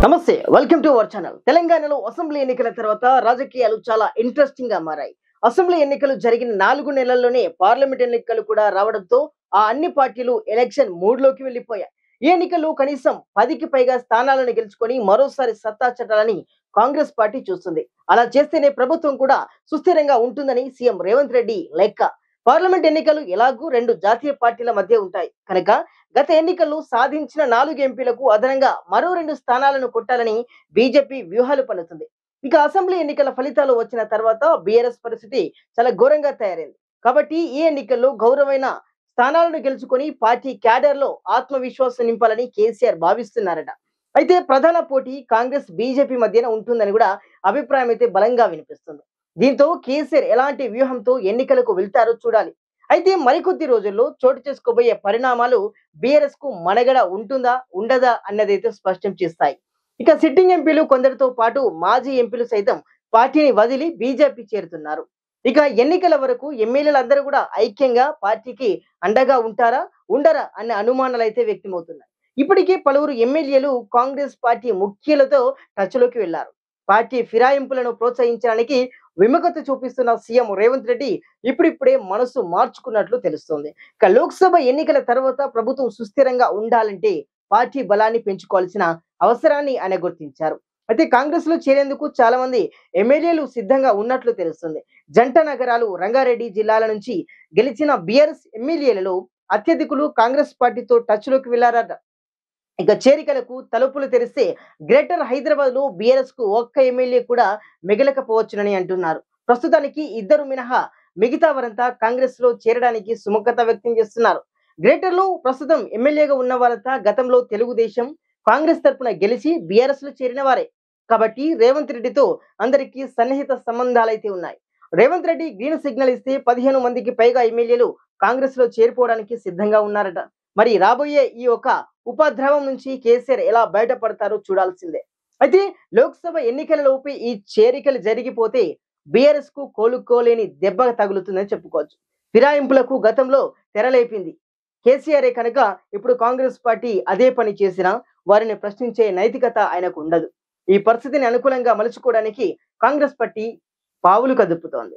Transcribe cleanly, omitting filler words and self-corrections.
నమస్తే, welcome to our channel. తెలంగాణలో assembly ఎన్నికల తర్వాత రాజకీయాలు చాలా ఇంట్రెస్టింగ్ గా మారాయి. అసెంబ్లీ ఎన్నికలు జరిగిన 4 నెలల్లోనే పార్లమెంట్ ఎన్నికలు కూడా రావడంతో ఆ అన్ని పార్టీలు ఎలక్షన్ మూడ్లోకి వెళ్లిపోయాయి. ఈ ఎన్నికల్లో కనీసం 10కి పైగా స్థానాలను గెలుచుకొని మరోసారి సత్తా చాటాలని కాంగ్రెస్ పార్టీ చూస్తుంది. అలా చేస్తేనే ప్రభుత్వం కూడా సుస్థిరంగా ఉంటుందని సీఎం రేవంత్ రెడ్డి లెక్క. పార్లమెంట్ ఎన్నికలు ఎలాగూ 2 జాతీయ పార్టీల మధ్య ఉంటాయి కనుక గత ఎన్నికల్లో సాధించిన 4 ఎంపీలకు అదనంగా మరో 2 స్థానాలను కొట్టాలని బీజేపీ వ్యూహాలు పన్నుతుంది. ఇక అసెంబ్లీ ఎన్నికల ఫలితాలు వచ్చిన తర్వాత బీఆర్ఎస్ పరిస్థితి చాలా ఘోరంగా తయారైంది. కాబట్టి ఈ ఎన్నికల్లో గౌరవమైన స్థానాలను గెలుచుకొని పార్టీ క్యాడర్ లో ఆత్మవిశ్వాసం నింపాలని కేసీఆర్ భావిస్తున్నారట. అయితే ప్రధాన పోటీ కాంగ్రెస్ బీజేపీ మధ్యన ఉంటుందని కూడా అభిప్రాయం అయితే బలంగా వినిపిస్తుంది. దీంతో కేసీఆర్ ఎలాంటి వ్యూహంతో ఎన్నికలకు వెళ్తారో చూడాలి. అయితే మరికొద్ది రోజుల్లో చోటు చేసుకోబోయే పరిణామాలు బీఆర్ఎస్ కు మనుగడ ఉంటుందా ఉండదా అన్నదైతే స్పష్టం చేస్తాయి. ఇక సిట్టింగ్ ఎంపీలు కొందరితో పాటు మాజీ ఎంపీలు సైతం పార్టీని వదిలి బీజేపీ చేరుతున్నారు. ఇక ఎన్నికల వరకు ఎమ్మెల్యేలందరూ కూడా ఐక్యంగా పార్టీకి అండగా ఉంటారా ఉండరా అనే అనుమానాలు అయితే వ్యక్తమవుతున్నాయి. ఇప్పటికే పలువురు ఎమ్మెల్యేలు కాంగ్రెస్ పార్టీ ముఖ్యులతో టచ్ లోకి వెళ్లారు. పార్టీ ఫిరాయింపులను ప్రోత్సహించడానికి విముఖత చూపిస్తున్న సీఎం రేవంత్ రెడ్డి ఇప్పుడిప్పుడే మనసు మార్చుకున్నట్లు తెలుస్తోంది. ఇక లోక్సభ ఎన్నికల తర్వాత ప్రభుత్వం సుస్థిరంగా ఉండాలంటే పార్టీ బలాన్ని పెంచుకోవాల్సిన అవసరాన్ని ఆయన గుర్తించారు. అయితే కాంగ్రెస్ లో చేరేందుకు చాలా మంది ఎమ్మెల్యేలు సిద్ధంగా ఉన్నట్లు తెలుస్తుంది. జంట నగరాలు రంగారెడ్డి జిల్లాల నుంచి గెలిచిన బీఆర్ఎస్ ఎమ్మెల్యేలలో అత్యధికులు కాంగ్రెస్ పార్టీతో టచ్ లోకి వెళ్లారట. ఇక చేరికలకు తలుపులు తెరిస్తే గ్రేటర్ హైదరాబాద్ లో బీఆర్ఎస్ కు ఒక్క ఎమ్మెల్యే కూడా మిగలకపోవచ్చునని అంటున్నారు. ప్రస్తుతానికి 2 మినహా మిగతా వారంతా కాంగ్రెస్ లో చేరడానికి సుముఖత వ్యక్తం చేస్తున్నారు. గ్రేటర్ లో ప్రస్తుతం ఎమ్మెల్యేగా ఉన్న వారంతా గతంలో తెలుగుదేశం కాంగ్రెస్ తరపున గెలిచి బీఆర్ఎస్ లో చేరిన వారే. కాబట్టి రేవంత్ రెడ్డితో అందరికీ సన్నిహిత సంబంధాలైతే ఉన్నాయి. రేవంత్ రెడ్డి గ్రీన్ సిగ్నల్ ఇస్తే 15 మందికి పైగా ఎమ్మెల్యేలు కాంగ్రెస్ లో చేరిపోవడానికి సిద్ధంగా ఉన్నారట. మరి రాబోయే ఈ యొక్క ఉపద్రవం నుంచి కేసీఆర్ ఎలా బయటపడతారో చూడాల్సిందే. అయితే లోక్సభ ఎన్నికలలోపే ఈ చేరికలు జరిగిపోతే బీఆర్ఎస్ కు కోలుకోలేని దెబ్బ తగులుతుందని చెప్పుకోవచ్చు. ఫిరాయింపులకు గతంలో తెరలేపింది కేసీఆర్ కనుక ఇప్పుడు కాంగ్రెస్ పార్టీ అదే పని చేసినా వారిని ప్రశ్నించే నైతికత ఆయనకు ఉండదు. ఈ పరిస్థితిని అనుకూలంగా మలుచుకోవడానికి కాంగ్రెస్ పార్టీ పావులు కదుపుతోంది.